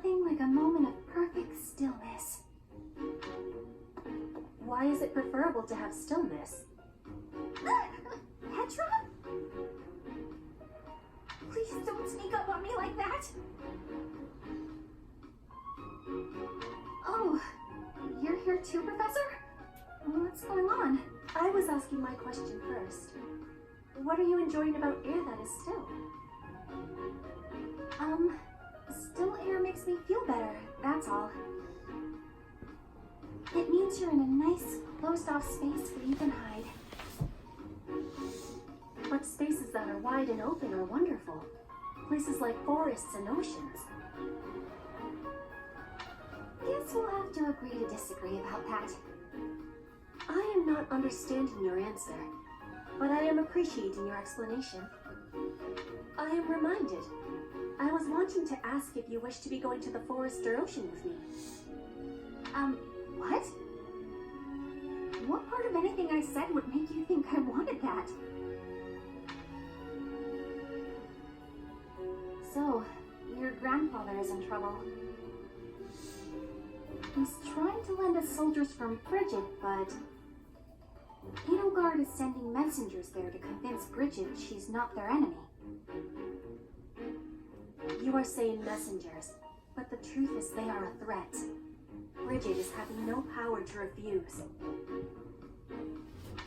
nothing like a moment of perfect stillness. Why is it preferable to have stillness? Petra? Please don't sneak up on me like that. Oh, you're here too, Professor? What's going on? I was asking my question first. What are you enjoying about air that is still? Still air makes me feel better, that's all. It means you're in a nice, closed-off space where you can hide. But spaces that are wide and open are wonderful. Places like forests and oceans. Guess we'll have to agree to disagree about that. I am not understanding your answer, but I am appreciating your explanation. I am reminded. I was wanting to ask if you wish to be going to the forest or ocean with me. What? What part of anything I said would make you think I wanted that? So, your grandfather is in trouble. He's trying to lend us soldiers from Bridget, but Edelgard is sending messengers there to convince Bridget she's not their enemy. You are saying messengers, but the truth is they are a threat. Bridget is having no power to refuse.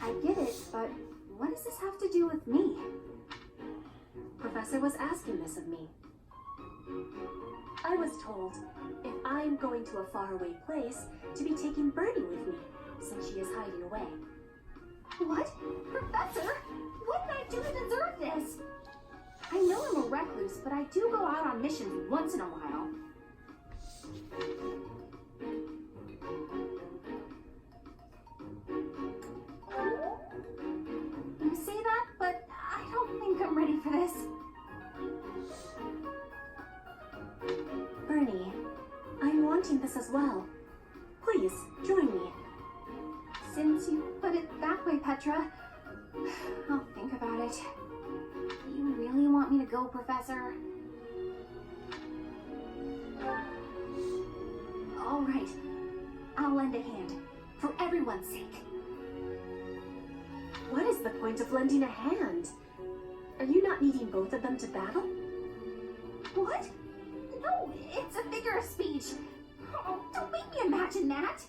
I get it, but what does this have to do with me? Professor was asking this of me. I was told, if I am going to a faraway place, to be taking Bernie with me, since she is hiding away. What? Professor? What did I do to deserve this? I know I'm a recluse, but I do go out on missions once in a while. You say that, but I don't think I'm ready for this. Bernie, I'm wanting this as well. Please, join me. Since you put it that way, Petra, I'll think about it. You really want me to go, Professor? All right, I'll lend a hand, for everyone's sake. What is the point of lending a hand? Are you not needing both of them to battle? What? No, it's a figure of speech. Oh, don't make me imagine that.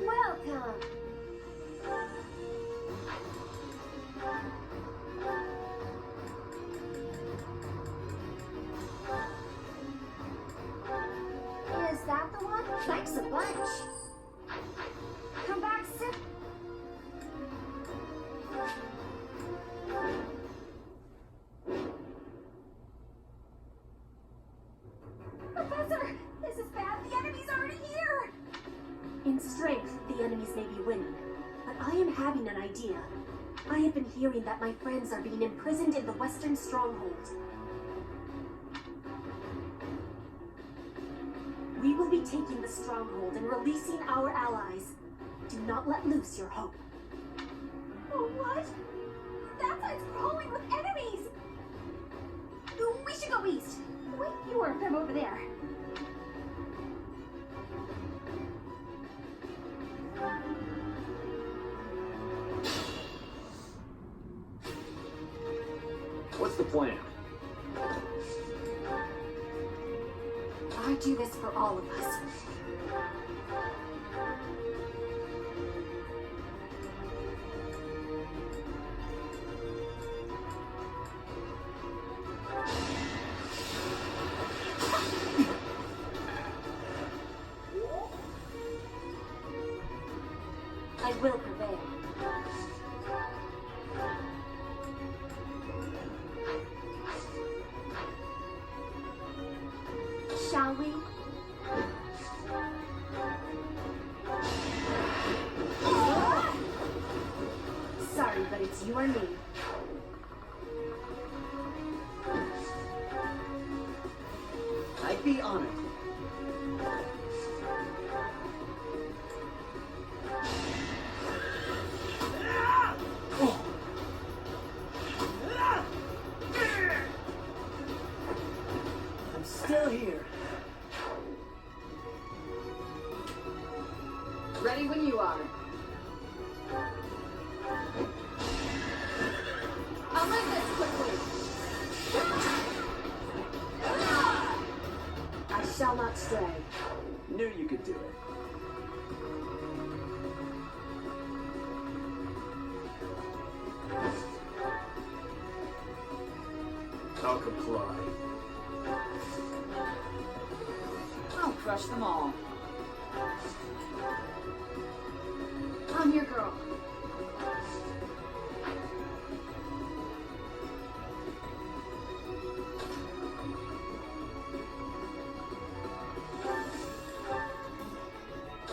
Welcome! Is that the one? Thanks a bunch. Come back, Sid. Professor, this is bad. The enemy's already here. In strength, the enemies may be winning, but I am having an idea. I have been hearing that my friends are being imprisoned in the Western Stronghold. We will be taking the Stronghold and releasing our allies. Do not let loose your hope. Oh, what? That side's crawling with enemies! We should go east. Way fewer of them over there. What's the plan? I do this for all of us. I will prevail. Shall we? Sorry, but it's you or me. I'd be honored. I'm still here. Ready when you are. I'll move this quickly. I shall not stray. Knew you could do it. I'll comply. I'll crush them all. I'm your girl.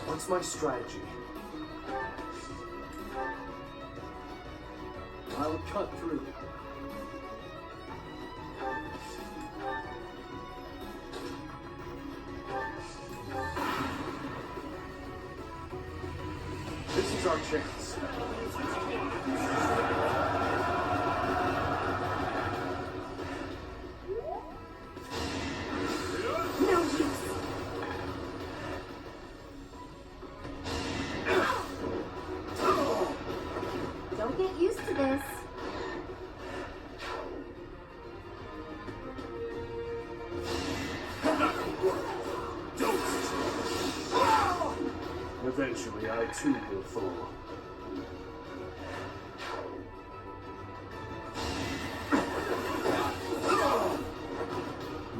What's my strategy? I'll cut through. This is our chance. No use. Don't get used to this. Eventually, I too will fall.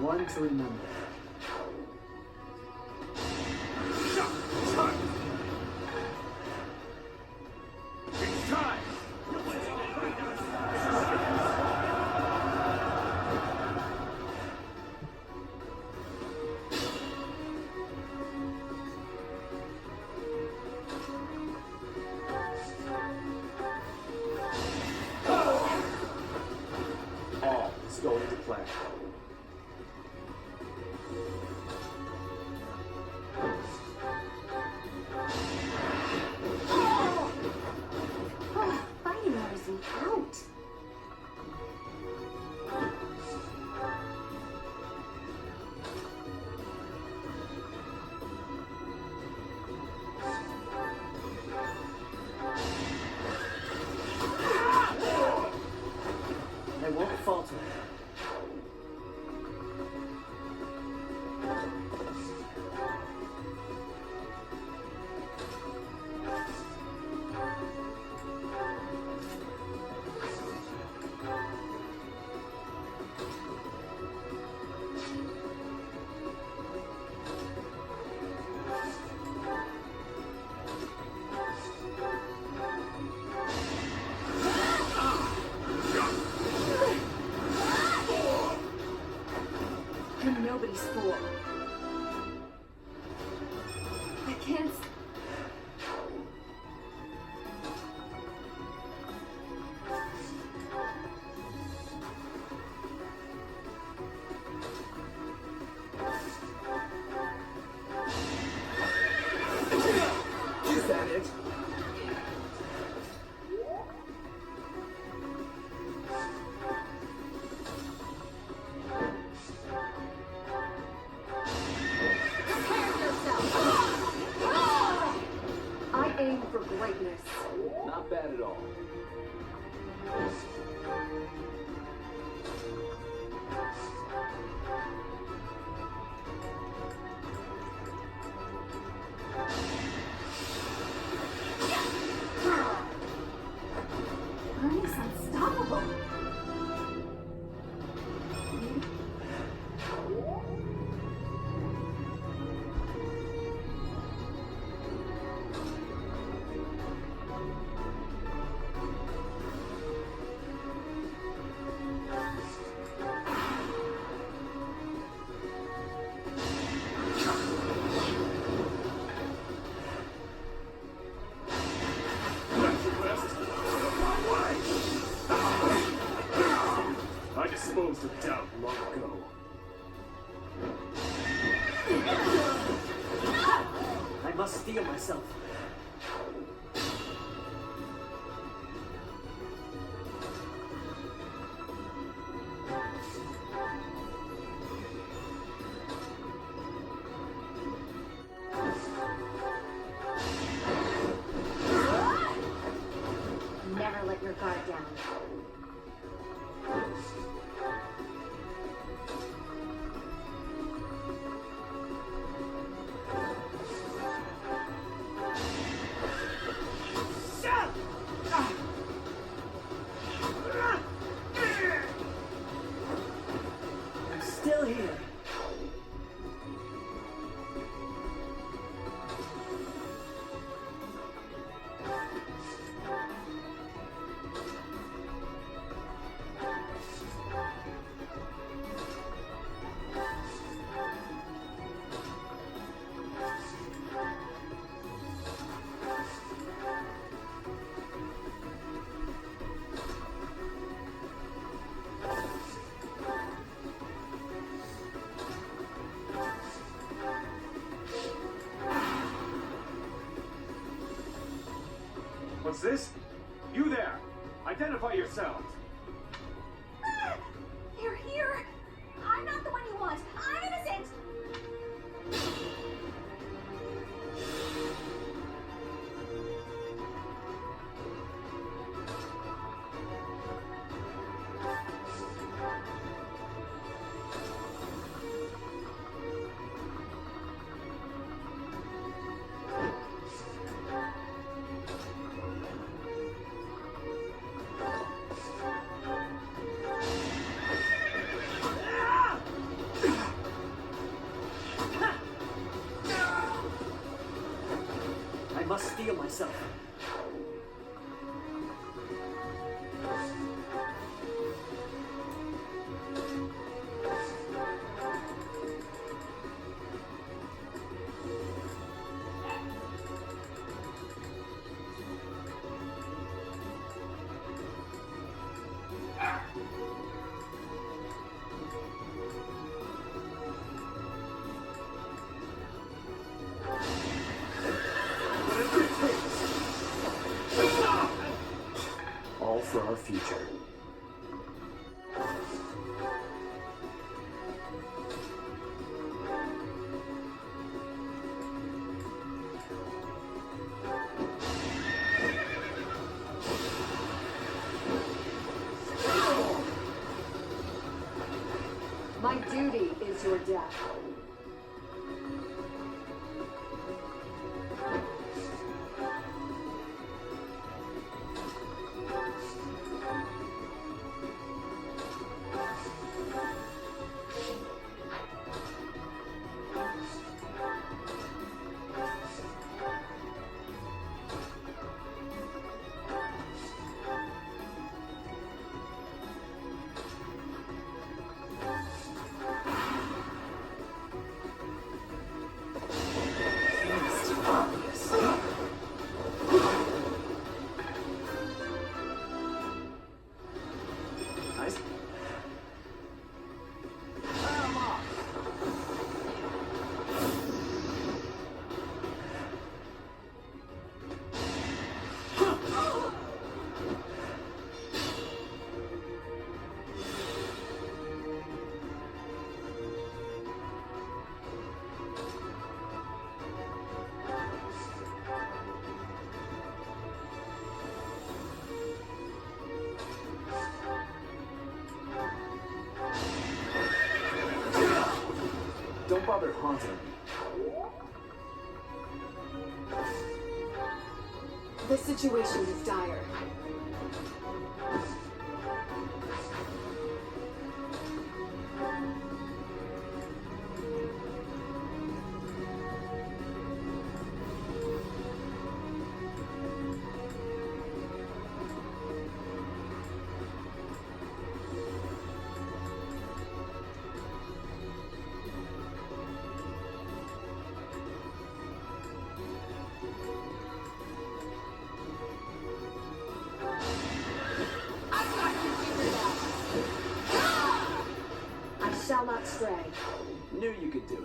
One to remember. It's time! All is going to plan. Fighting wears me out. I won't falter. I'm nobody's fool. I can't. greatness. Not bad at all. Ernie's unstoppable. I disposed of doubt long ago. I must steel myself. Never let your guard down. I'm still here. What's this? You there! Identify yourselves! They're here. I'm not the one you want. I'm innocent. I must steel myself. All for our future. My duty is your death. haunting me. The situation is dire. Shall not stray. Knew you could do it.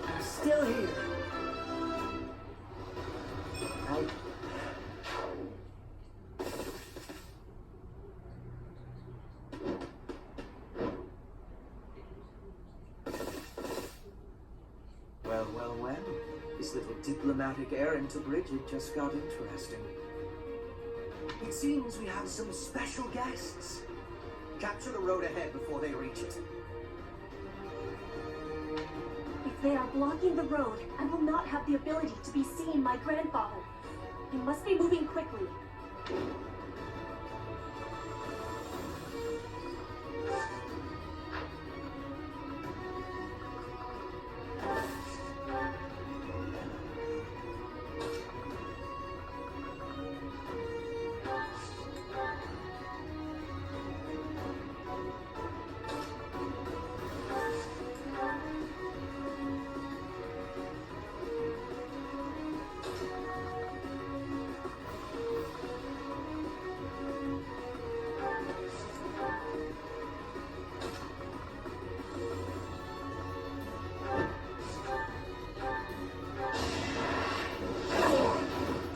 I'm still here. Well. This little diplomatic errand to Bridget just got interesting. It seems we have some special guests. Capture the road ahead before they reach it. If they are blocking the road, I will not have the ability to be seeing my grandfather. I must be moving quickly.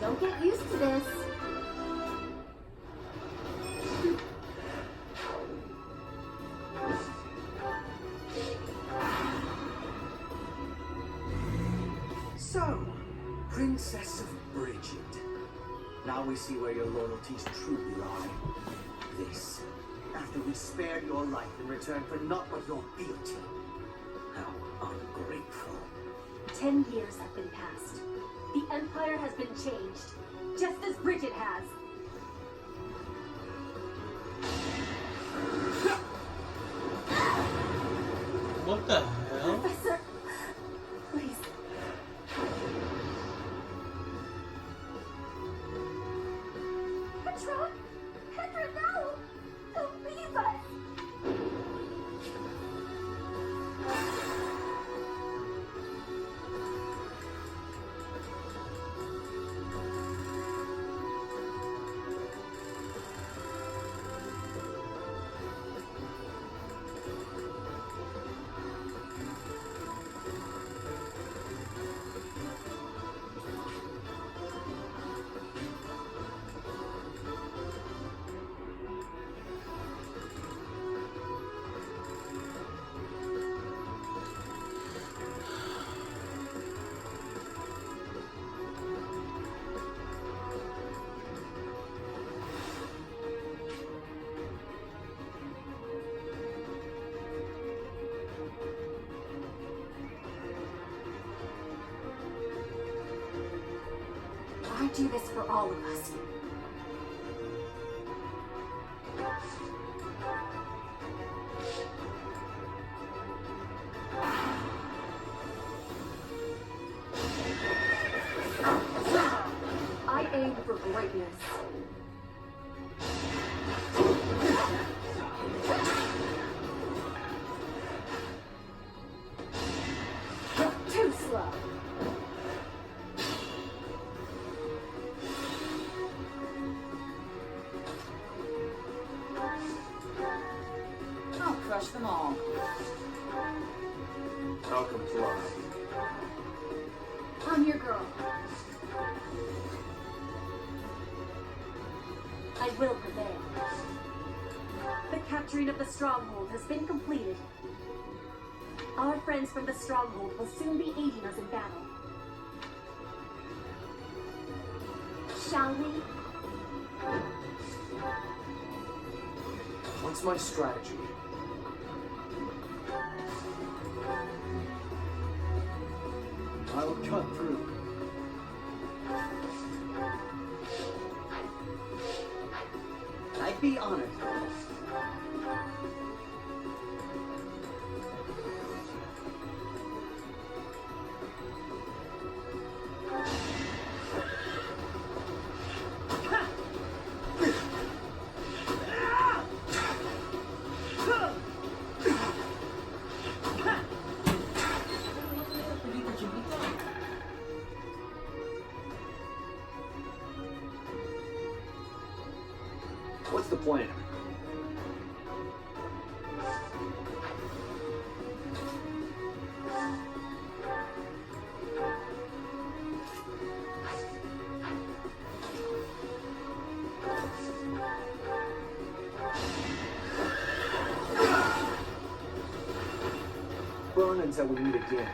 Don't get used to this. So, Princess of Bridget. Now we see where your loyalties truly lie. This, after we spared your life in return for not but your fealty. How ungrateful. 10 years have been passed. The Empire has been changed, just as Bridget has. What the hell? Professor, please. Petra! Petra, no! Don't leave us! I do this for all of us. I aim for greatness. Too slow. I'll crush them all. How comply? I'm your girl. I will prevail. The capturing of the stronghold has been completed. Our friends from the Stronghold will soon be aiding us in battle. Shall we? What's my strategy? I'll cut through. I'd be honored. What's the plan? Burn until we meet again.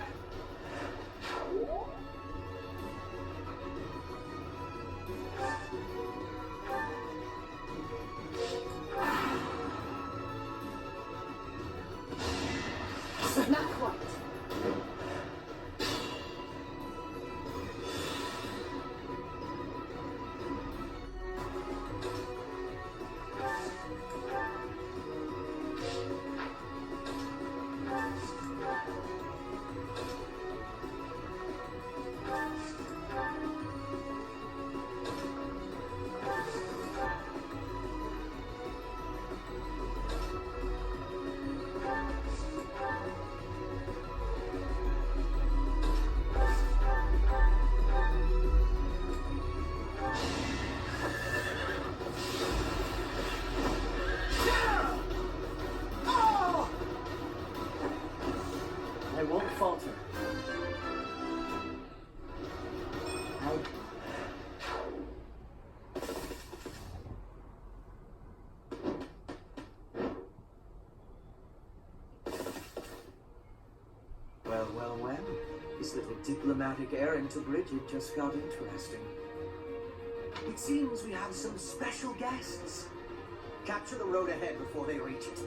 Not quite. I won't falter. Well. This little diplomatic errand to Bridget just got interesting. It seems we have some special guests. Capture the road ahead before they reach it.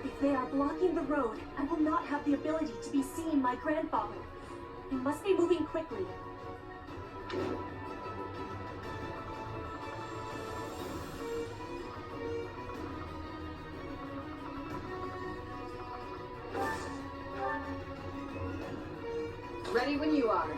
If they are blocking the road, I will not have the ability to be seeing my grandfather. They must be moving quickly. Ready when you are.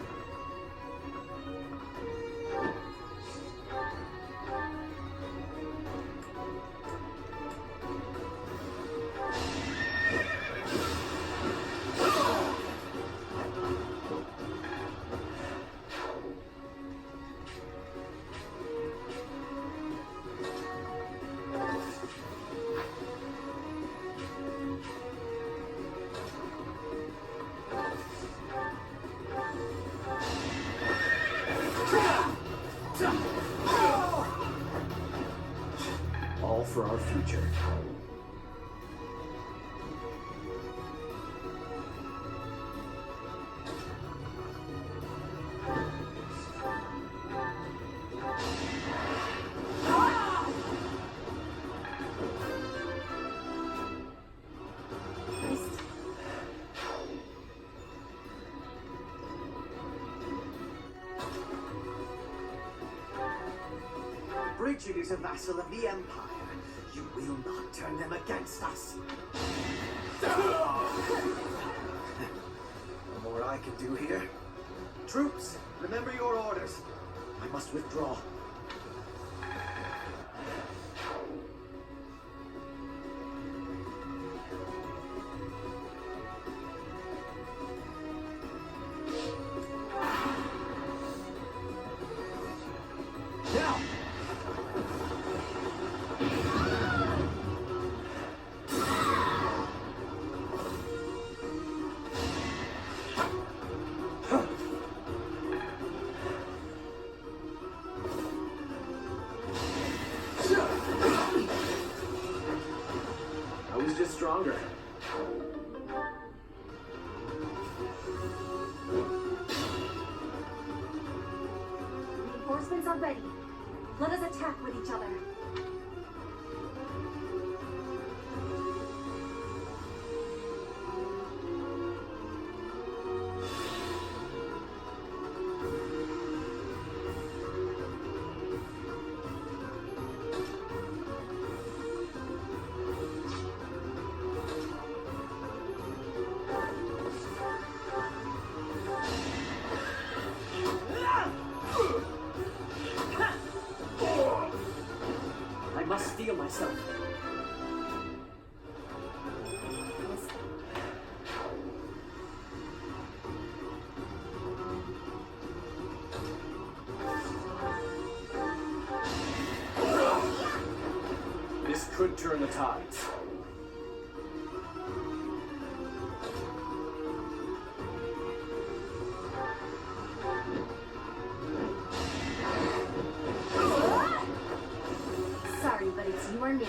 All for our future. Bridget is a vassal of the Empire. You will not turn them against us. No more I can do here. Troops, remember your orders. I must withdraw. Now! I was just stronger. are ready. Let us attack with each other. I must steel myself. This could turn the tides. Sorry, but it's you or me.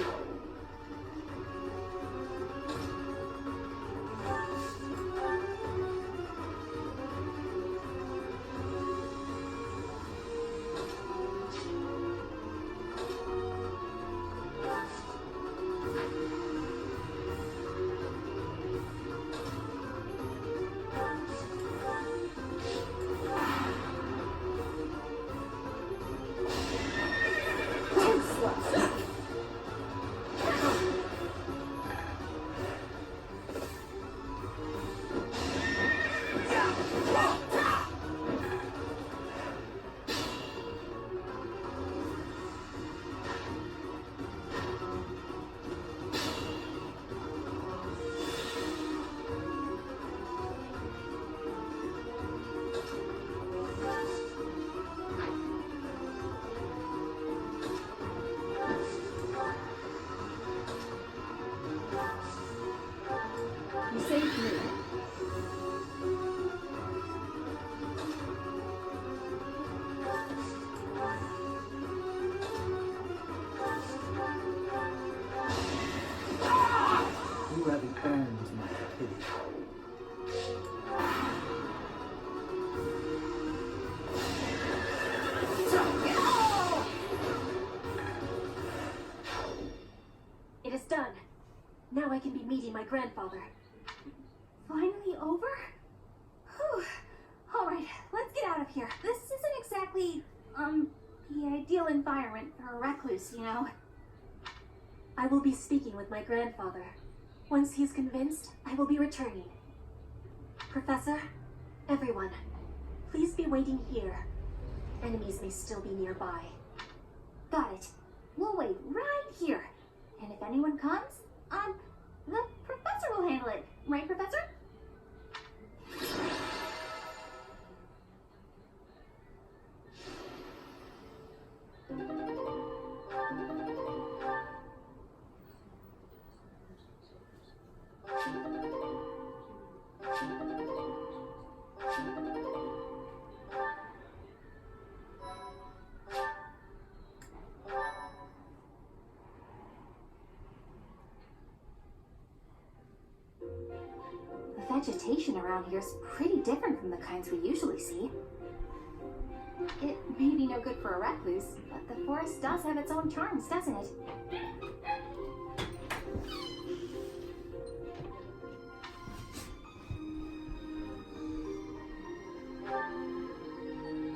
You saved me. You have earned my pity. It is done. Now I can be meeting my grandfather. Finally over? Whew. Alright, let's get out of here. This isn't exactly, the ideal environment for a recluse, you know? I will be speaking with my grandfather. Once he's convinced, I will be returning. Professor, everyone, please be waiting here. Enemies may still be nearby. Got it. We'll wait right here. And if anyone comes, the professor will handle it. Right, Professor? The vegetation around here is pretty different from the kinds we usually see. It may be no good for a recluse, but the forest does have its own charms, doesn't it?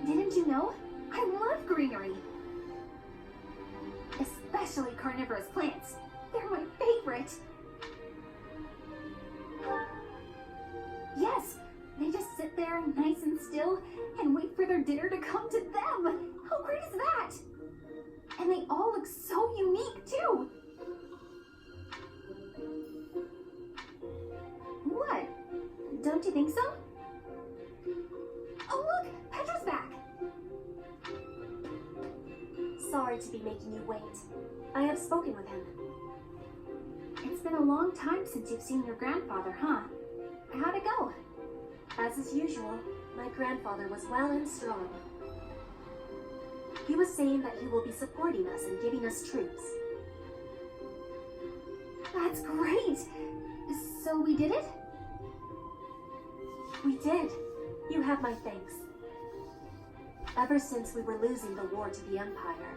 Didn't you know? I love greenery! Especially carnivorous plants. They're my favorite! Yes! They just sit there nice and still and wait for their dinner to come to them! How great is that? And they all look so unique, too! What? Don't you think so? Oh look! Petra's back! Sorry to be making you wait. I have spoken with him. It's been a long time since you've seen your grandfather, huh? How'd it go? As is usual, my grandfather was well and strong. He was saying that he will be supporting us and giving us troops. That's great! So we did it? We did. You have my thanks. Ever since we were losing the war to the Empire,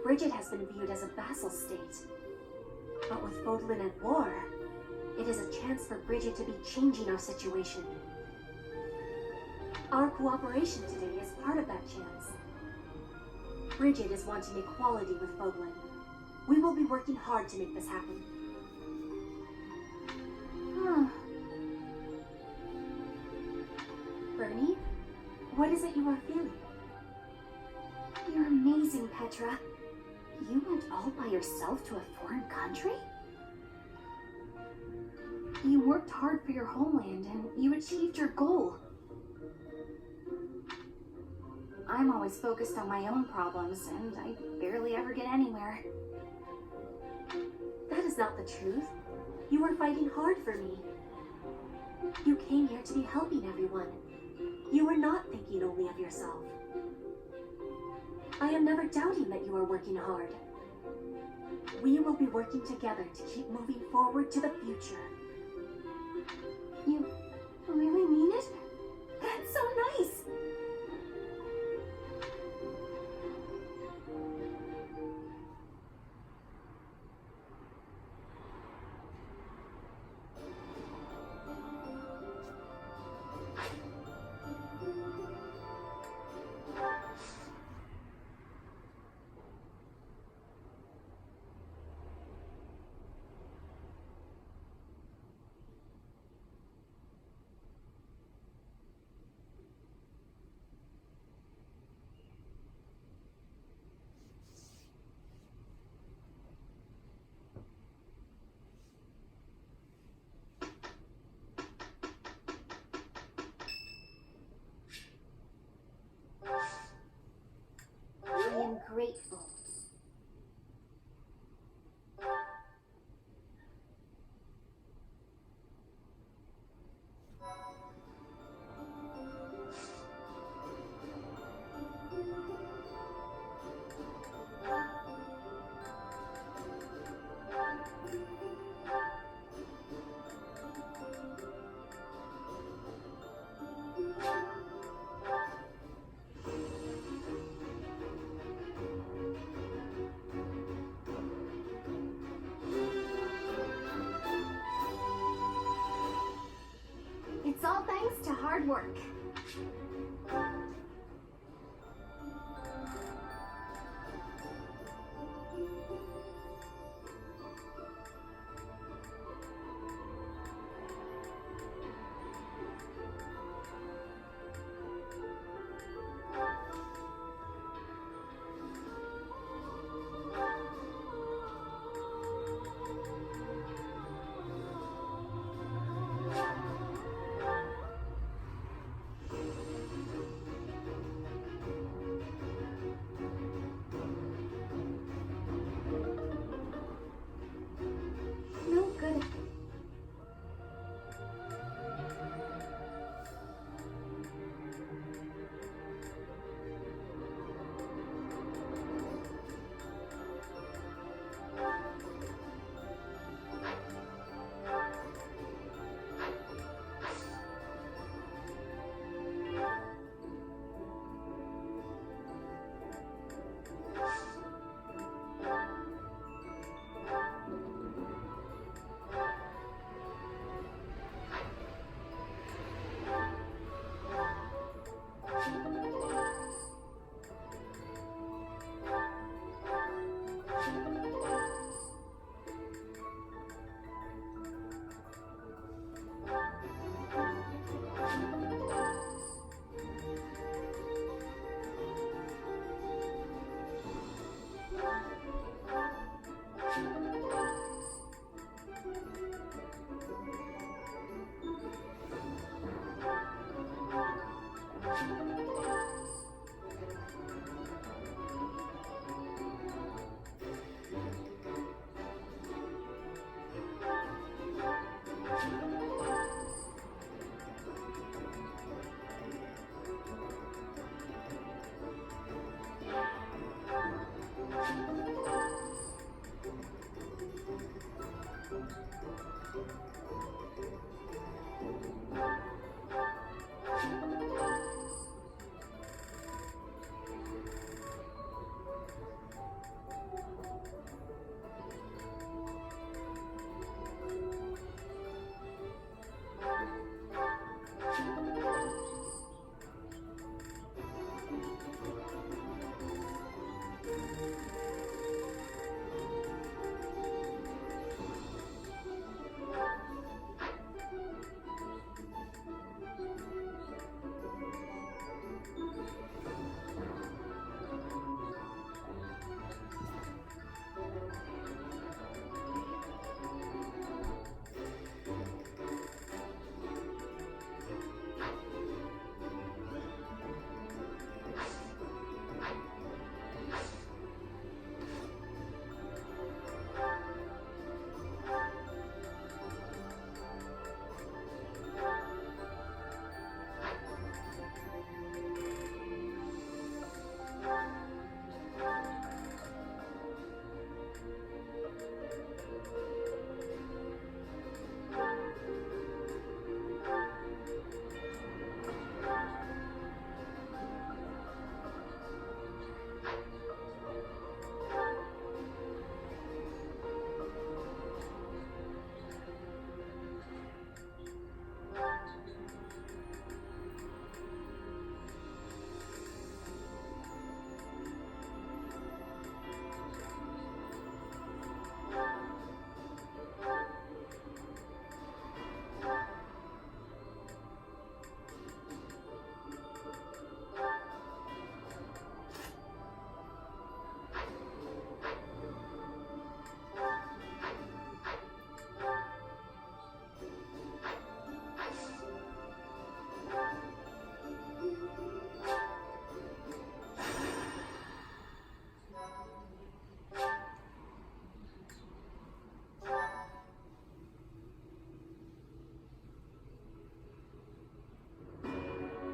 Bridget has been viewed as a vassal state. But with Fodlan at war, it is a chance for Bridget to be changing our situation. Our cooperation today is part of that chance. Bridget is wanting equality with Fodlan. We will be working hard to make this happen. Bernie, what is it you are feeling? You're amazing, Petra. You went all by yourself to a foreign country? You worked hard for your homeland and you achieved your goal. I'm always focused on my own problems and I barely ever get anywhere. That is not the truth. You were fighting hard for me. You came here to be helping everyone. You were not thinking only of yourself. I am never doubting that you are working hard. We will be working together to keep moving forward to the future. You really mean it? That's so nice! I am grateful. It's all thanks to hard work.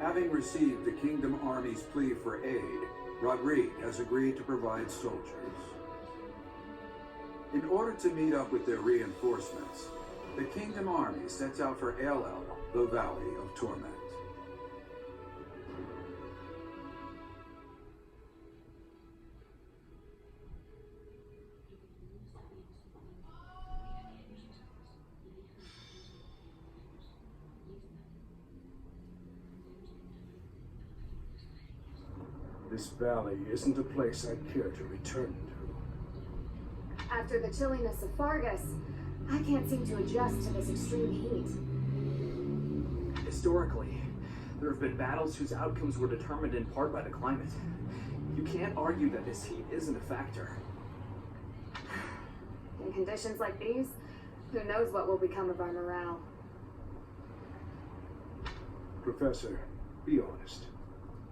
Having received the Kingdom Army's plea for aid, Rodrigue has agreed to provide soldiers. In order to meet up with their reinforcements, the Kingdom Army sets out for Aelel, the Valley of Torment. This valley isn't a place I'd care to return to. After the chilliness of Fargus, I can't seem to adjust to this extreme heat. Historically, there have been battles whose outcomes were determined in part by the climate. You can't argue that this heat isn't a factor. In conditions like these, who knows what will become of our morale. Professor, be honest.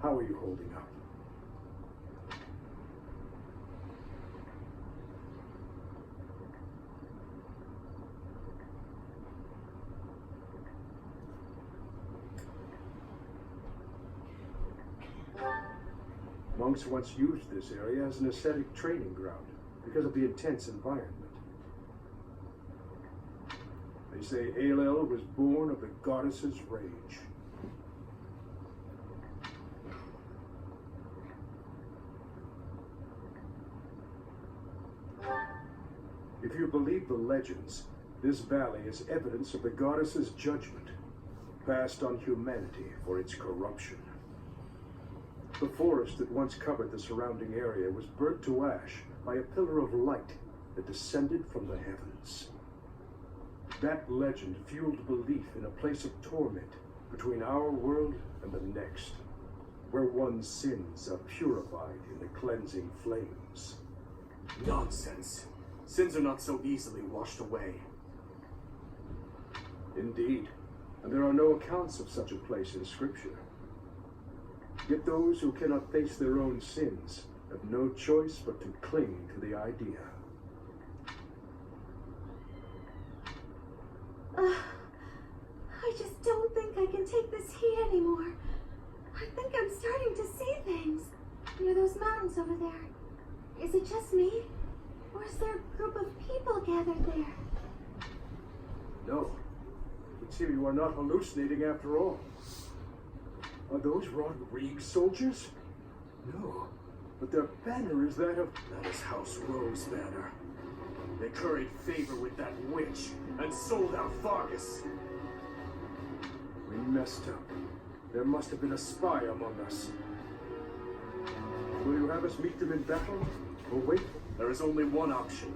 How are you holding up? Monks once used this area as an ascetic training ground because of the intense environment. They say Aelel was born of the goddess's rage. If you believe the legends, this valley is evidence of the goddess's judgment, passed on humanity for its corruption. The forest that once covered the surrounding area was burnt to ash by a pillar of light that descended from the heavens. That legend fueled belief in a place of torment between our world and the next, where one's sins are purified in the cleansing flames. Nonsense. Sins are not so easily washed away. Indeed, and there are no accounts of such a place in Scripture. Yet those who cannot face their own sins have no choice but to cling to the idea. I just don't think I can take this heat anymore. I think I'm starting to see things. Near those mountains over there. Is it just me? Or is there a group of people gathered there? No, it would seem you are not hallucinating after all. Are those Rodrigue soldiers? No, but their banner is that of... That is House Rowe's banner. They curried favor with that witch and sold out Fargus. We messed up. There must have been a spy among us. Will you have us meet them in battle, or wait? There is only one option.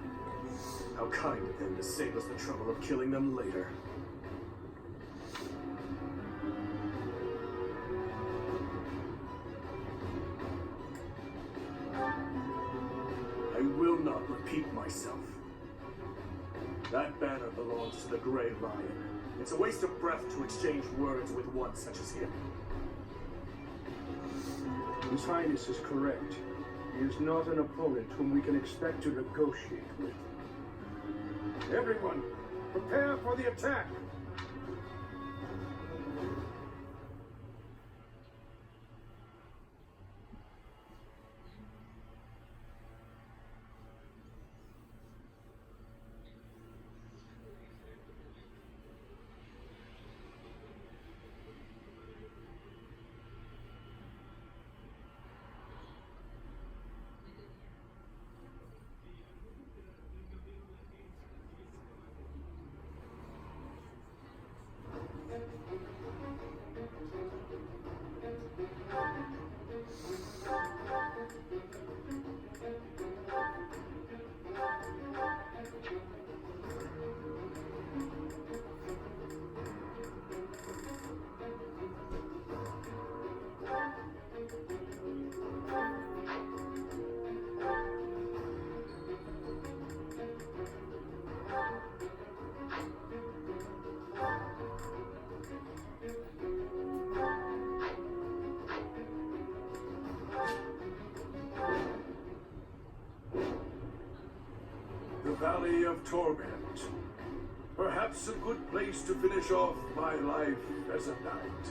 How kind of them to save us the trouble of killing them later. I will not repeat myself. That banner belongs to the Grey Lion. It's a waste of breath to exchange words with one such as him. His Highness is correct. He is not an opponent whom we can expect to negotiate with. Everyone, prepare for the attack! The Valley of Torment. Perhaps a good place to finish off my life as a knight.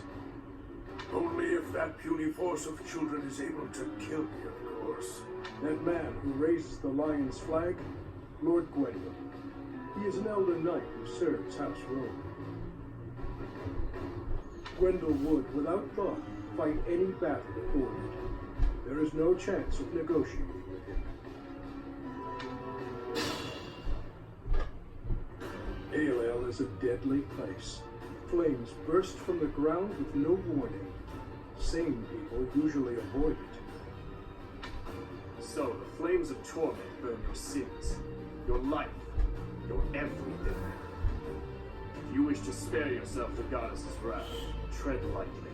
Only if that puny force of children is able to kill me, of course. That man who raises the lion's flag, Lord Gwendolyn. He is an elder knight who serves House Rome. Gwendol would, without thought, fight any battle it ordered. There is no chance of negotiating with him. Alel is a deadly place. Flames burst from the ground with no warning. Sane people usually avoid it. So, the flames of torment burn your sins, your life, your everything. If you wish to spare yourself the goddess's wrath, tread lightly.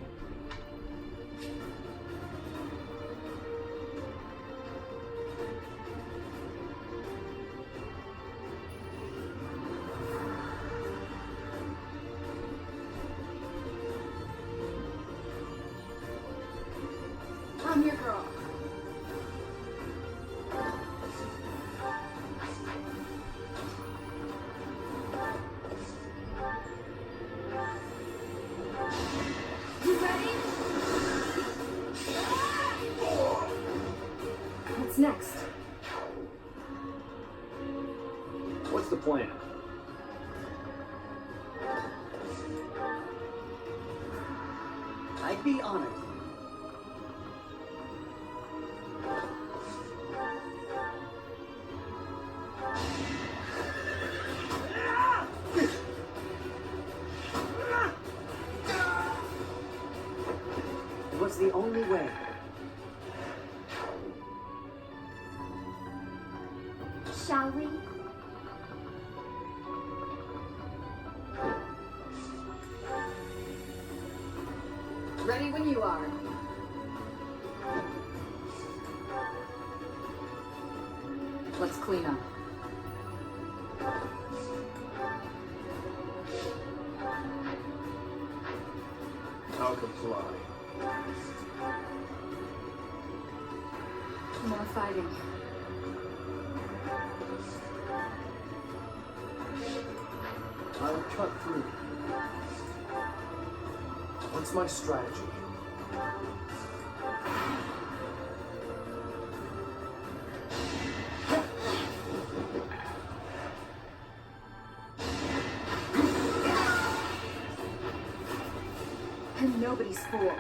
I'm your girl. You ready? What's next? What's the plan? I'd be honored. It was the only way. Shall we? Ready when you are. Let's clean up. I'll comply. More fighting. I'll cut through. What's my strategy? And nobody's fool.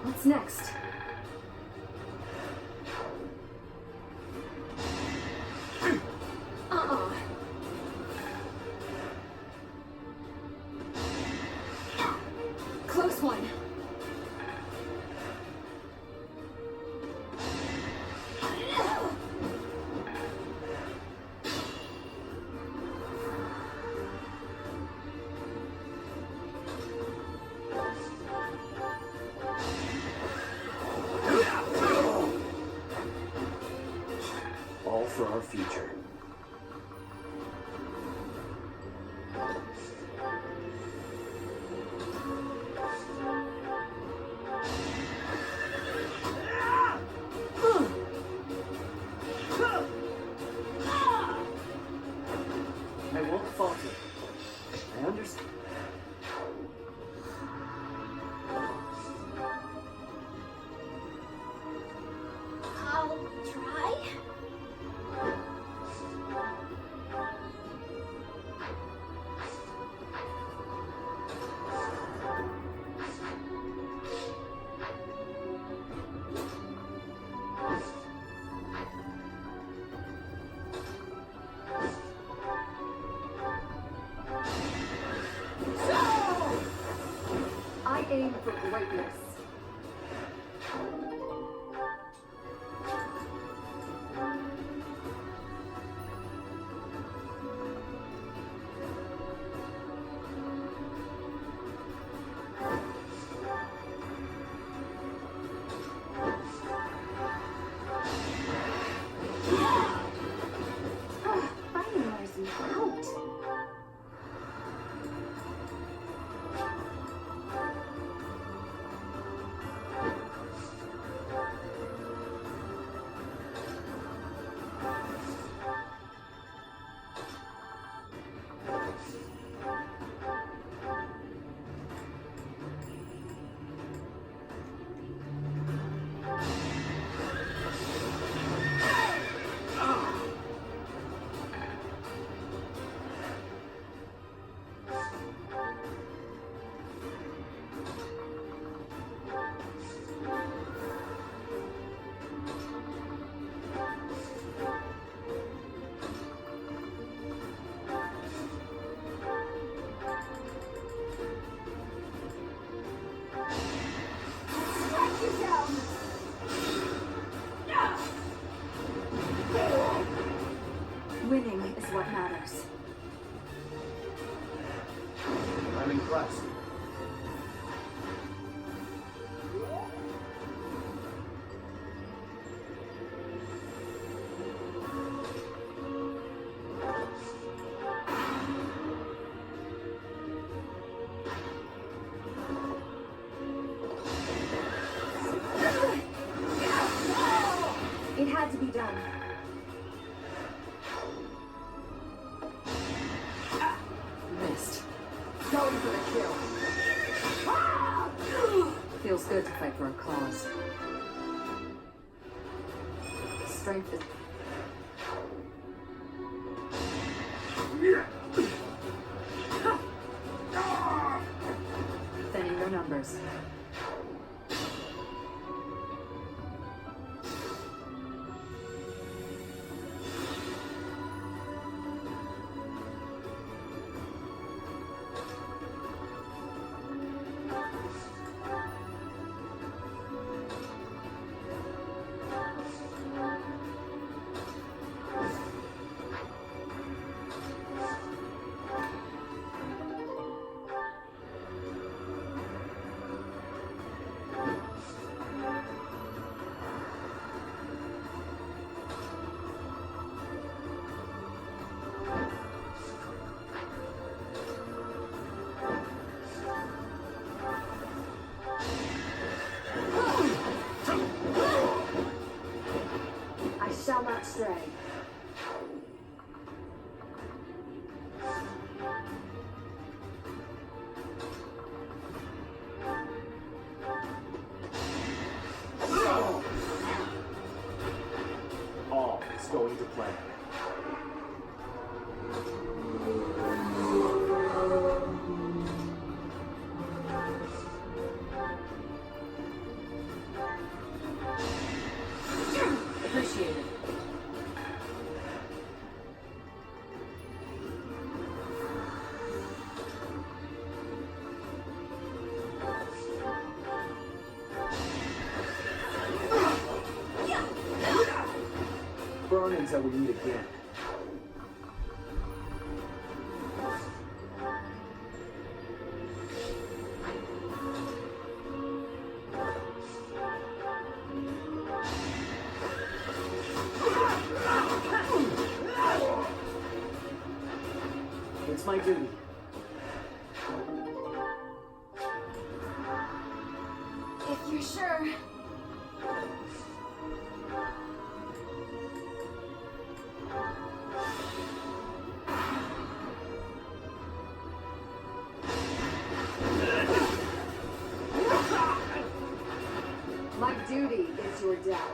What's next? Close one. All for our future. I won't falter. I understand. I'll try. I aim for greatness. Fighting wears you out. numbers. I'm impressed. It had to be done. Missed. Going for the kill. Feels good to fight for a cause. Strength is... Thinning their numbers. Shall not stray. All is going to plan. Appreciate it. Burn until we meet again. It's my duty. If you're sure. My duty is your death.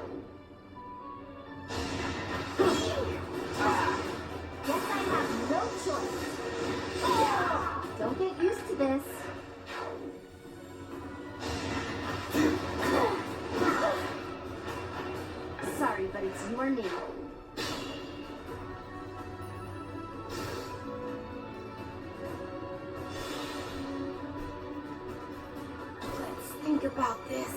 Guess I have no choice. Don't get used to this. Sorry, but it's your name. Let's think about this.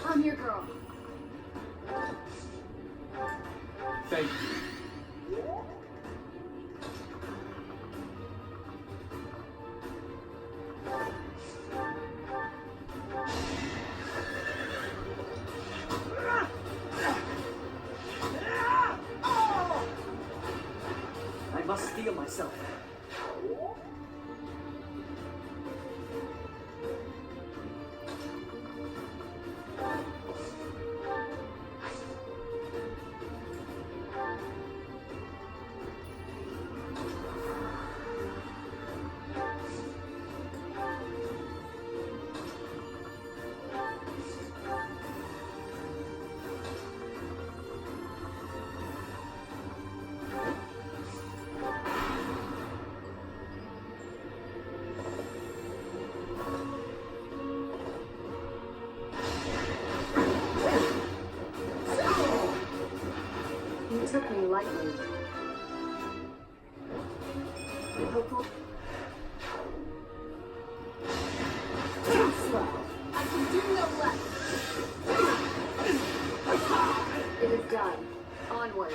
I'm your girl. Thank you. I must steel myself. took me lightly. Hopeful. Too slow. I can do no less. It is done. Onward.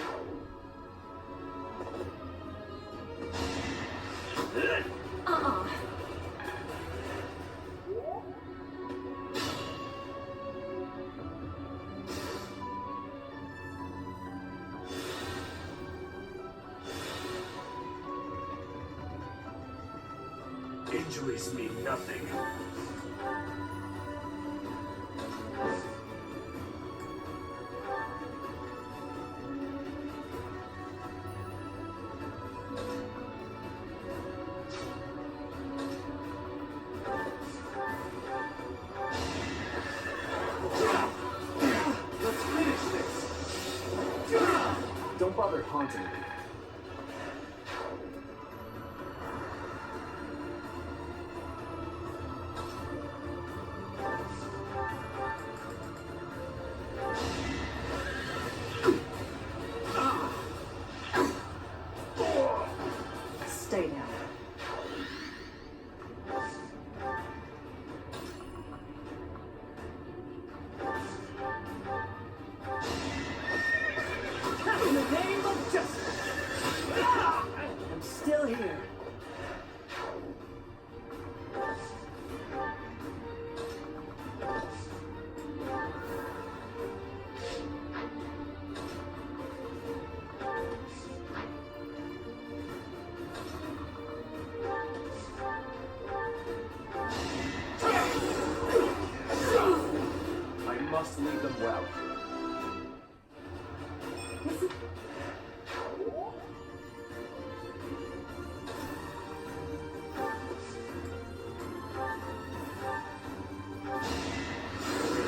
Injuries mean nothing. Let's finish this! Don't bother haunting me. Stay down. In the name of justice! I'm still here. I must lead them well.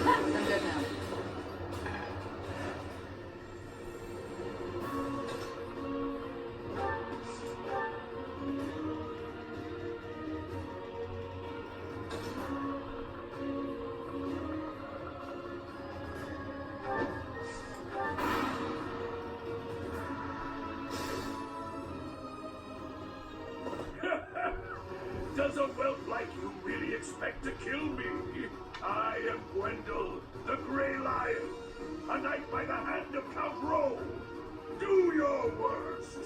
I'm good now. Does a whelp like you really expect to kill me? I am Gwendol, the Grey Lion, a knight by the hand of Count Rowe. Do your worst.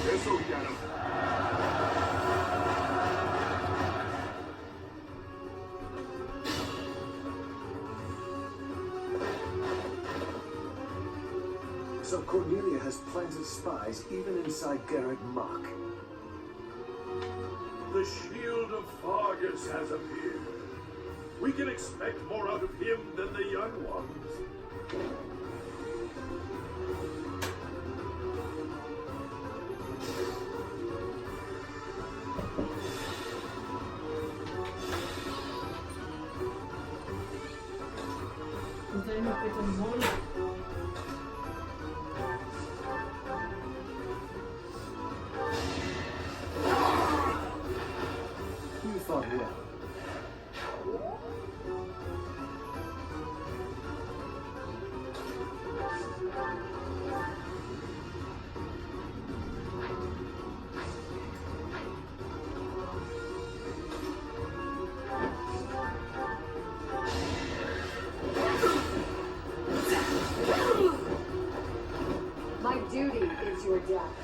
This'll get him. So Cornelia has planted spies even inside Garreg Mach. The shield of Fargus has appeared. We can expect more out of him than the young ones. Tutaj ma pytań wolę. You fought well. My duty is your death.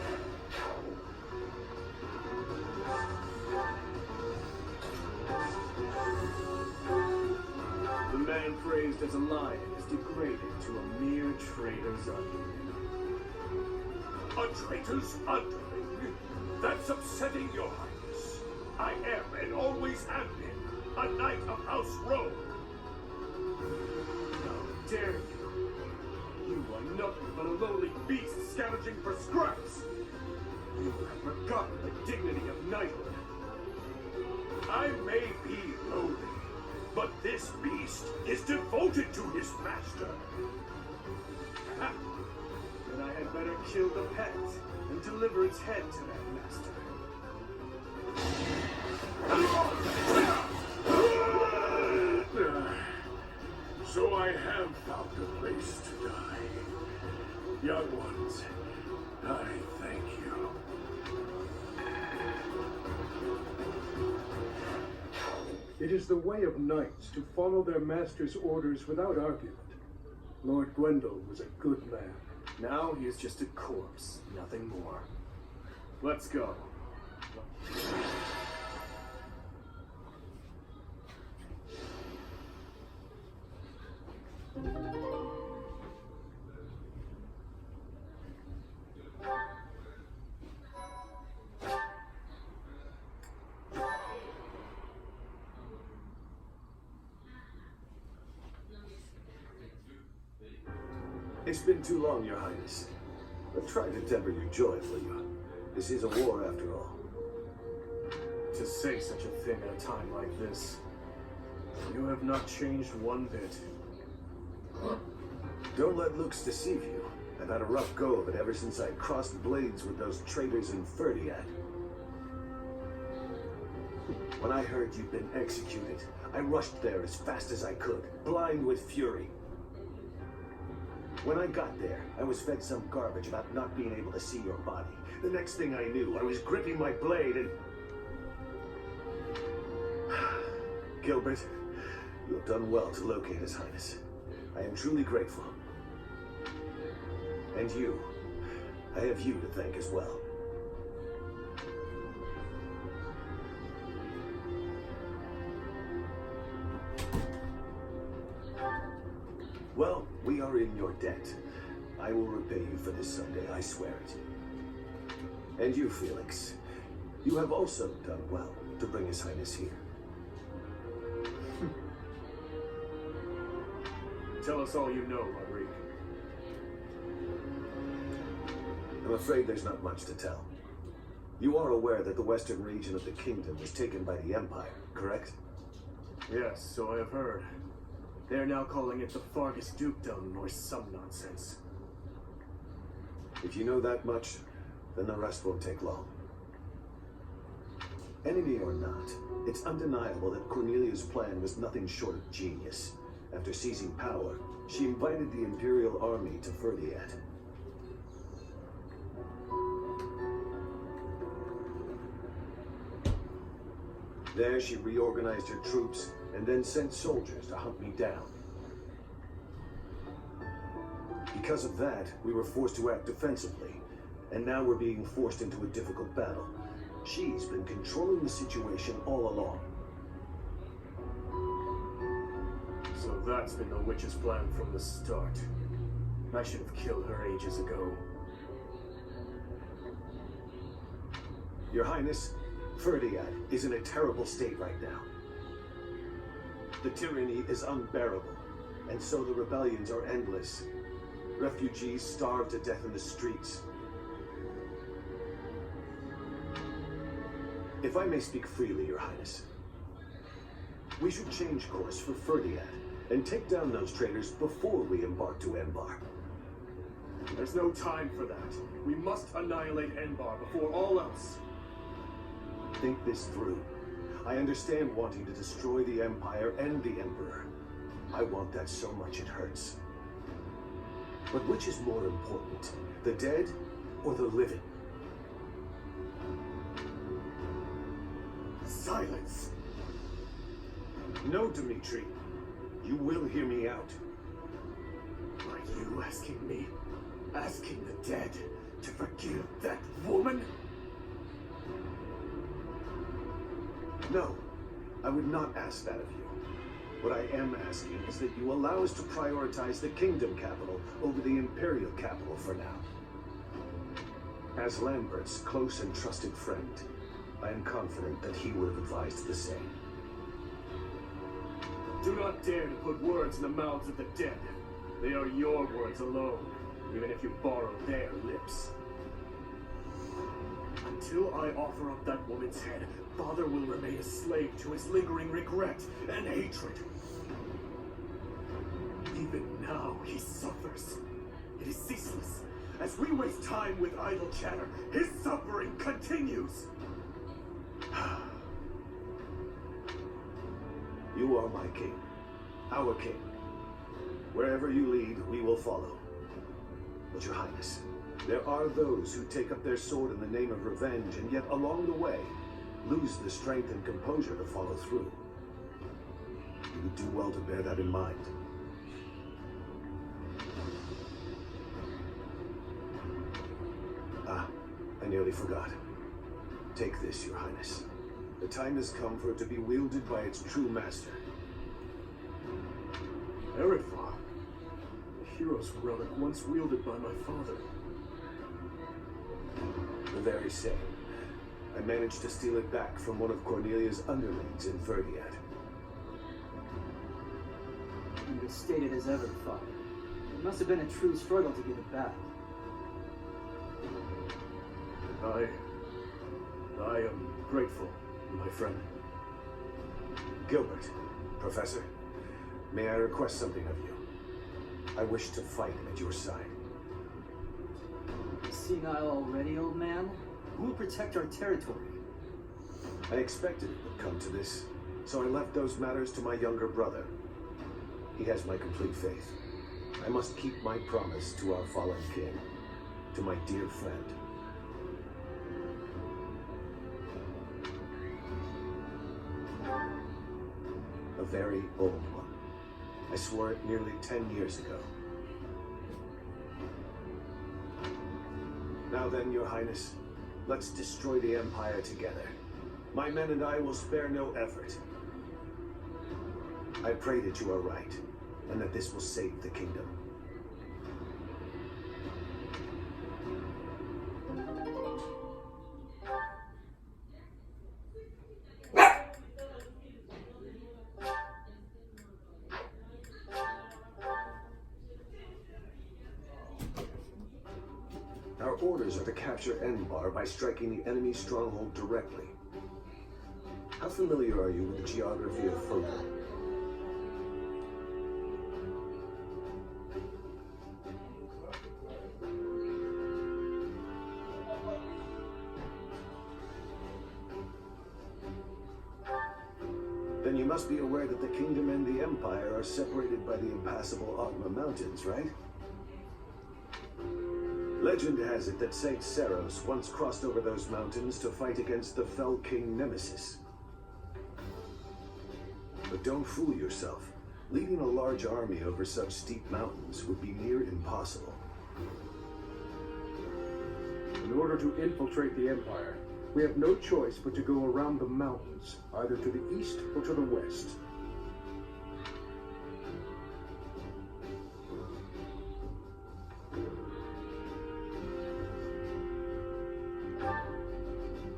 The man praised as a lion is degraded to a mere traitor's underling. A traitor's underling? That's upsetting, Your Highness. I am and always have been a knight of House Rowe. How dare you? You are nothing but a lowly beast scavenging for scraps. You have forgotten the dignity of knighthood. I may be lowly, but this beast is devoted to his master. Ha! Then I had better kill the pet and deliver its head to that master. So I have found a place to die. Young ones, I thank you. It is the way of knights to follow their master's orders without argument. Lord Gwendol was a good man. Now he is just a corpse, nothing more. Let's go. It's been too long, Your Highness. But try to temper your joy, will you? This is a war, after all. To say such a thing at a time like this. You have not changed one bit. Don't let looks deceive you. I've had a rough go of it ever since I crossed blades with those traitors in Ferdiad. When I heard you'd been executed, I rushed there as fast as I could, blind with fury. When I got there, I was fed some garbage about not being able to see your body. The next thing I knew, I was gripping my blade and... Gilbert, you have done well to locate His Highness. I am truly grateful. And you, I have you to thank as well. Well, we are in your debt. I will repay you for this someday, I swear it. And you, Felix, you have also done well to bring His Highness here. Tell us all you know, Rodrigue. I'm afraid there's not much to tell. You are aware that the western region of the kingdom was taken by the Empire, correct? Yes, so I have heard. They are now calling it the Fargus Dukedom or some nonsense. If you know that much, then the rest won't take long. Enemy or not, it's undeniable that Cornelia's plan was nothing short of genius. After seizing power, she invited the Imperial Army to Ferdiad. There she reorganized her troops and then sent soldiers to hunt me down. Because of that, we were forced to act defensively, and now we're being forced into a difficult battle. She's been controlling the situation all along. So that's been the witch's plan from the start. I should have killed her ages ago. Your Highness, Ferdiad is in a terrible state right now. The tyranny is unbearable, and so the rebellions are endless. Refugees starve to death in the streets. If I may speak freely, Your Highness, we should change course for Ferdiad and take down those traitors before we embark to Enbar. There's no time for that. We must annihilate Enbar before all else. Think this through. I understand wanting to destroy the Empire and the Emperor. I want that so much it hurts. But which is more important, the dead or the living? Silence! No, Dmitri. You will hear me out. Are you asking me? Asking the dead to forgive that woman? No, I would not ask that of you. What I am asking is that you allow us to prioritize the kingdom capital over the imperial capital for now. As Lambert's close and trusted friend, I am confident that he would have advised the same. Do not dare to put words in the mouths of the dead. They are your words alone, even if you borrow their lips. Until I offer up that woman's head, Father will remain a slave to his lingering regret and hatred. Even now, he suffers. It is ceaseless. As we waste time with idle chatter, his suffering continues. You are my king. Our king. Wherever you lead, we will follow. But your highness, there are those who take up their sword in the name of revenge, and yet along the way, lose the strength and composure to follow through. You would do well to bear that in mind. Ah, I nearly forgot. Take this, your highness. The time has come for it to be wielded by its true master. Erifar, a hero's relic once wielded by my father. The very same. I managed to steal it back from one of Cornelia's underlings in Verdiad. You could state it as ever, Father. It must have been a true struggle to get it back. I am grateful, my friend. Gilbert, Professor, may I request something of you? I wish to fight at your side. Senile already, old man? Who will protect our territory? I expected it would come to this, so I left those matters to my younger brother. He has my complete faith. I must keep my promise to our fallen king, to my dear friend. A very old one. I swore it nearly 10 years ago. Now then, your highness, let's destroy the Empire together. My men and I will spare no effort. I pray that you are right, and that this will save the kingdom. Our orders are to capture Enbar by striking the enemy stronghold directly. How familiar are you with the geography of Frodo? Then you must be aware that the kingdom and the empire are separated by the impassable Ogma Mountains, right? Legend has it that Saint Seros once crossed over those mountains to fight against the fell king Nemesis. But don't fool yourself. Leading a large army over such steep mountains would be near impossible. In order to infiltrate the Empire, we have no choice but to go around the mountains, either to the east or to the west.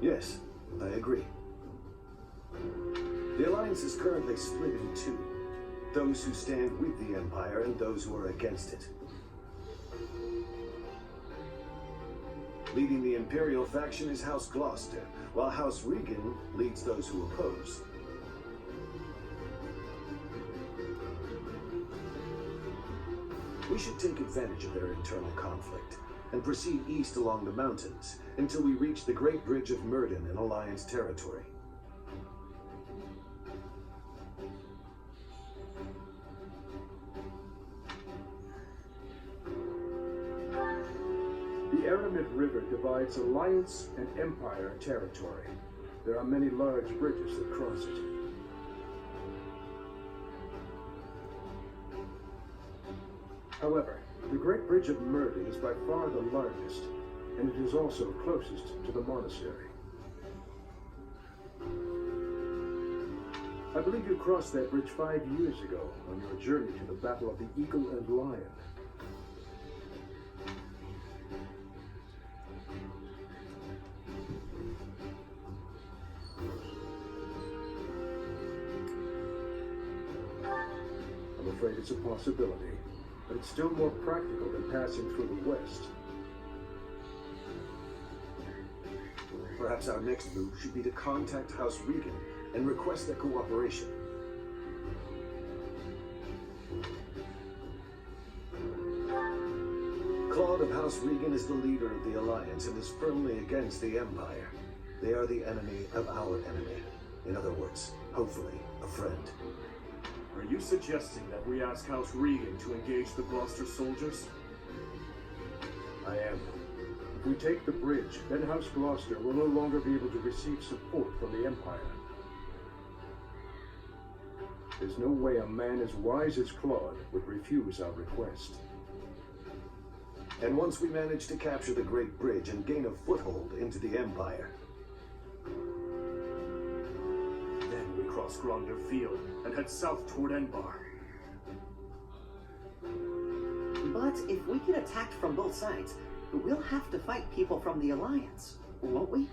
Yes, I agree. The Alliance is currently split in two. Those who stand with the Empire and those who are against it. Leading the Imperial faction is House Gloucester, while House Regan leads those who oppose. We should take advantage of their internal conflict and proceed east along the mountains until we reach the Great Bridge of Myrddin in Alliance territory. The Aramid River divides Alliance and Empire territory. There are many large bridges that cross it. However, the Great Bridge of Myrddin is by far the largest, and it is also closest to the monastery. I believe you crossed that bridge 5 years ago on your journey to the Battle of the Eagle and Lion. I'm afraid it's a possibility, but it's still more practical than passing through the west. Perhaps our next move should be to contact House Regan and request their cooperation. Claude of House Regan is the leader of the Alliance and is firmly against the Empire. They are the enemy of our enemy. In other words, hopefully, a friend. Are you suggesting that we ask House Regan to engage the Gloucester soldiers? I am. If we take the bridge, then House Gloucester will no longer be able to receive support from the Empire. There's no way a man as wise as Claude would refuse our request. And once we manage to capture the Great Bridge and gain a foothold into the Empire, then we cross Gronder Field and head south toward Enbar. But if we get attacked from both sides, we'll have to fight people from the Alliance, won't we?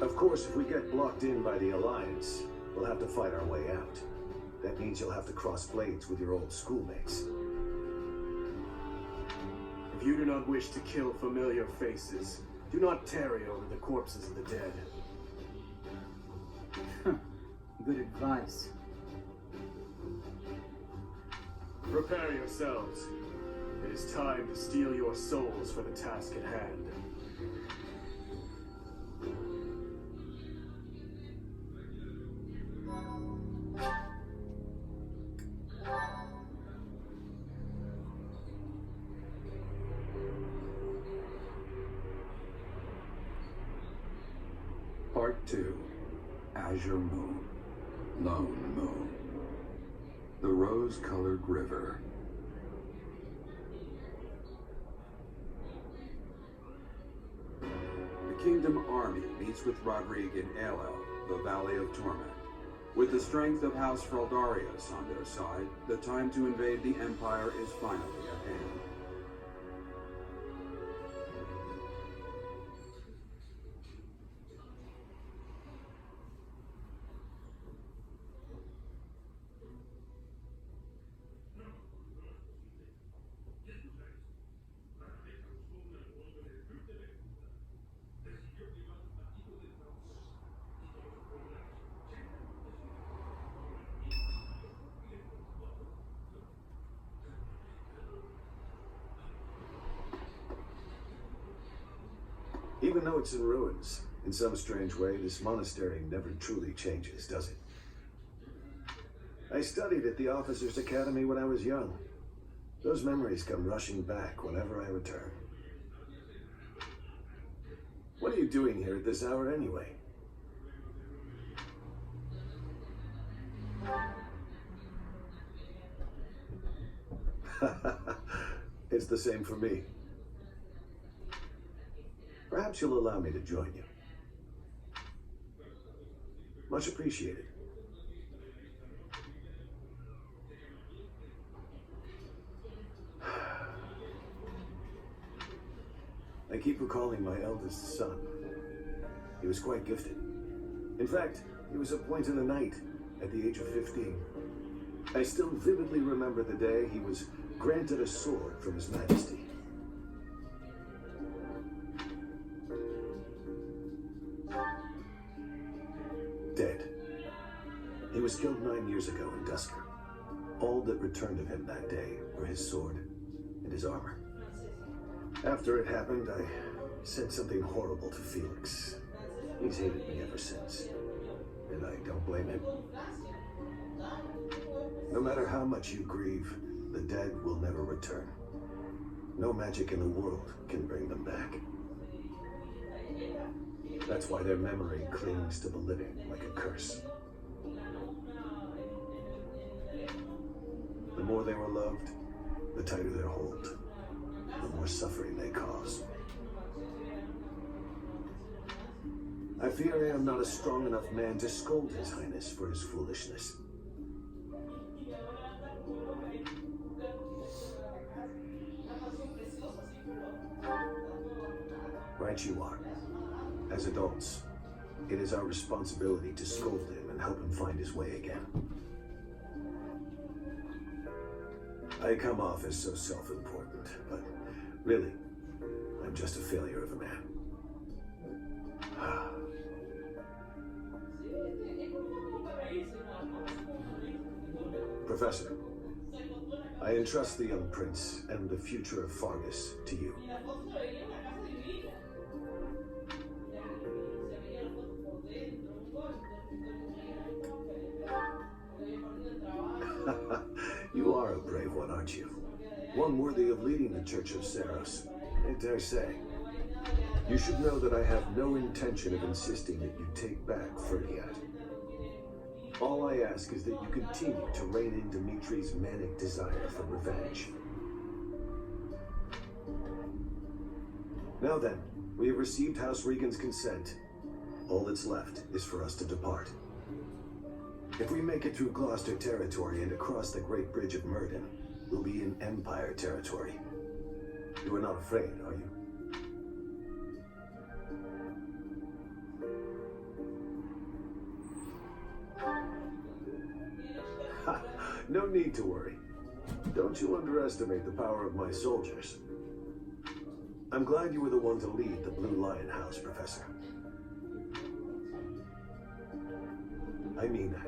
of course, if we get blocked in by the Alliance, we'll have to fight our way out. That means you'll have to cross blades with your old schoolmates. If you do not wish to kill familiar faces, do not tarry over the corpses of the dead. Good advice. Prepare yourselves. It is time to steel your souls for the task at hand. Part 2. Azure Moon. Lone Moon. The Rose-Colored River. The Kingdom Army meets with Rodrigue in Aelel, the Valley of Torment. With the strength of House Fraldarius on their side, the time to invade the Empire is finally at hand. Even though it's in ruins, in some strange way, this monastery never truly changes, does it? I studied at the Officers' Academy when I was young. Those memories come rushing back whenever I return. What are you doing here at this hour anyway? It's the same for me. Perhaps you'll allow me to join you. Much appreciated. I keep recalling my eldest son. He was quite gifted. In fact, he was appointed a knight at the age of 15. I still vividly remember the day he was granted a sword from His Majesty. Dead. He was killed 9 years ago in Dusker. All that returned of him that day were his sword and his armor. After it happened, I said something horrible to Felix. He's hated me ever since, and I don't blame him. No matter how much you grieve, the dead will never return. No magic in the world can bring them back. That's why their memory clings to the living like a curse. The more they were loved, the tighter their hold, the more suffering they cause. I fear I am not a strong enough man to scold His Highness for his foolishness. Right you are. As adults, it is our responsibility to scold him and help him find his way again. I come off as so self-important, but really, I'm just a failure of a man. Professor, I entrust the young prince and the future of Fargus to you. aren't you? One worthy of leading the Church of Seros, I dare say. You should know that I have no intention of insisting that you take back Ferdiad. All I ask is that you continue to rein in Dimitri's manic desire for revenge. Now then, we have received House Regan's consent. All that's left is for us to depart. If we make it through Gloucester territory and across the Great Bridge of Myrddin, we'll be in Empire territory. You are not afraid, are you? Ha! No need to worry. Don't you underestimate the power of my soldiers. I'm glad you were the one to lead the Blue Lion House, Professor. I mean that.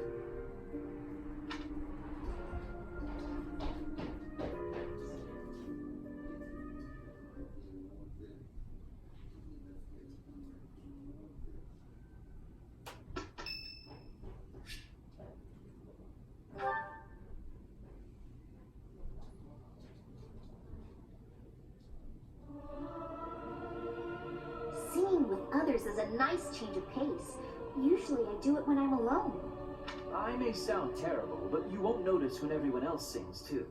Singing with others is a nice change of pace. Usually I do it when I'm alone. I may sound terrible, but you won't notice when everyone else sings too.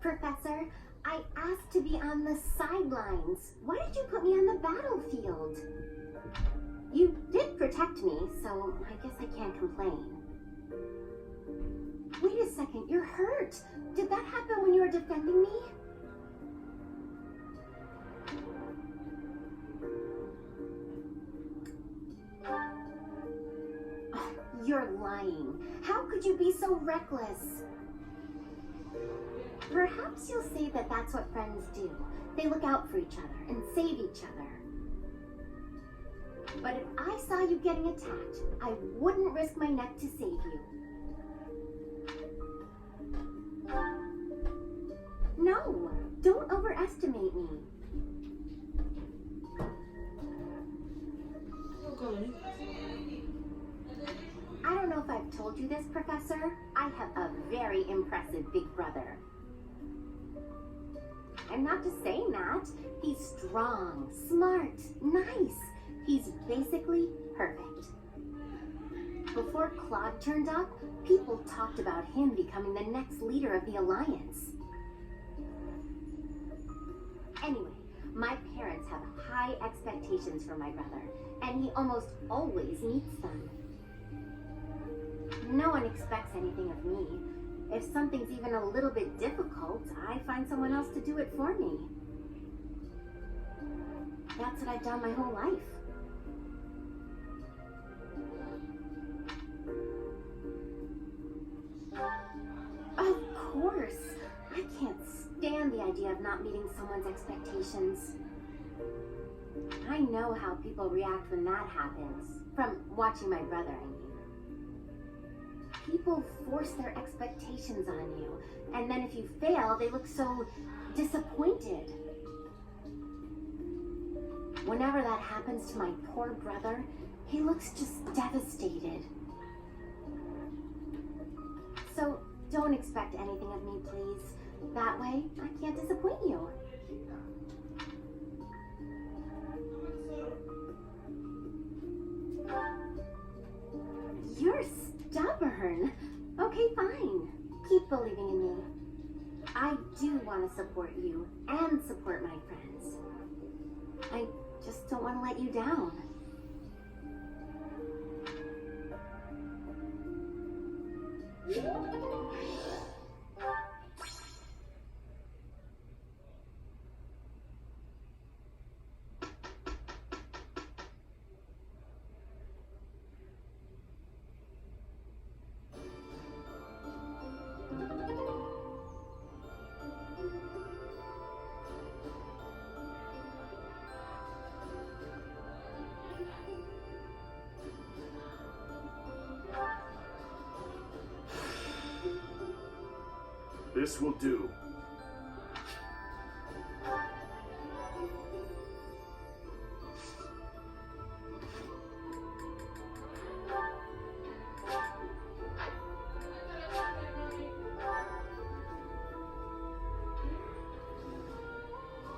Professor, I asked to be on the sidelines. Why did you put me on the battlefield? You did protect me, so I guess I can't complain. Wait a second, you're hurt. Did that happen when you were defending me? Oh, you're lying. How could you be so reckless? Perhaps you'll say that that's what friends do. They look out for each other and save each other. But if I saw you getting attacked, I wouldn't risk my neck to save you. No, don't overestimate me. I don't know if I've told you this, Professor. I have a very impressive big brother. I'm not just saying that. He's strong, smart, nice. He's basically perfect. Before Claude turned up, people talked about him becoming the next leader of the Alliance. Anyway, my parents have high expectations for my brother, and he almost always meets them. No one expects anything of me. If something's even a little bit difficult, I find someone else to do it for me. That's what I've done my whole life. Of course. I can't stand the idea of not meeting someone's expectations. I know how people react when that happens. From watching my brother, I mean. People force their expectations on you, and then if you fail, they look so disappointed. Whenever that happens to my poor brother, he looks just devastated. So don't expect anything of me, please. That way, I can't disappoint you. You're stubborn. Okay, fine. Keep believing in me. I do want to support you and support my friends. I just don't want to let you down. This will do.